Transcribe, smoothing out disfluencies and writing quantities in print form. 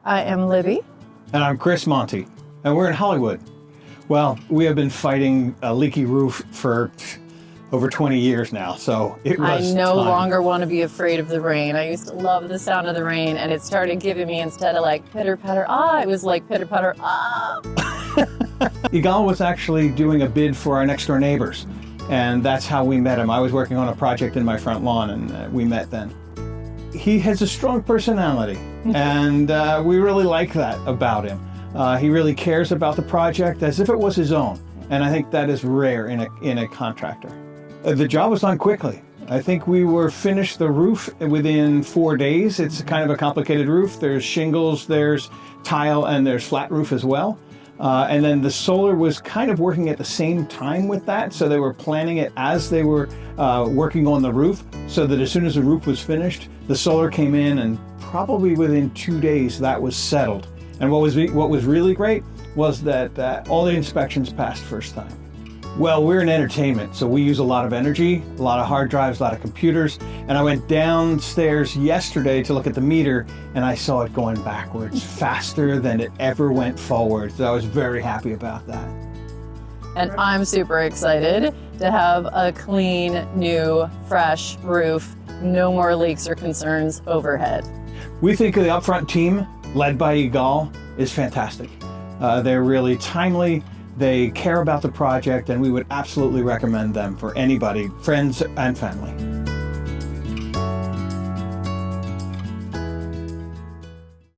I am Libby. And I'm Chris Monty, and we're in Hollywood. Well, we have been fighting a leaky roof for over 20 years now, so it was I no time. longer want to be afraid of the rain. I used to love the sound of the rain, and it started giving me, instead of like pitter patter, it was like pitter patter, Yigal was actually doing a bid for our next door neighbors, and that's how we met him. I was working on a project in my front lawn, and we met then. He has a strong personality, and we really like that about him. He really cares about the project as if it was his own, and I think that is rare in a contractor. The job was done quickly. I think we were finished the roof within 4 days. It's kind of a complicated roof. There's shingles, there's tile, and there's flat roof as well. And then the solar was kind of working at the same time with that, so they were planning it as they were working on the roof, so that as soon as the roof was finished, the solar came in, and probably within 2 days that was settled. And what was really great was that all the inspections passed first time. Well, we're in entertainment, so we use a lot of energy, a lot of hard drives, a lot of computers, and I went downstairs yesterday to look at the meter, and I saw it going backwards faster than it ever went forward, so I was very happy about that. and I'm super excited to have a clean, new, fresh roof. No more leaks or concerns overhead. We think the upfront team, led by Yigal, is fantastic. They're really timely. They care about the project, and we would absolutely recommend them for anybody, friends and family.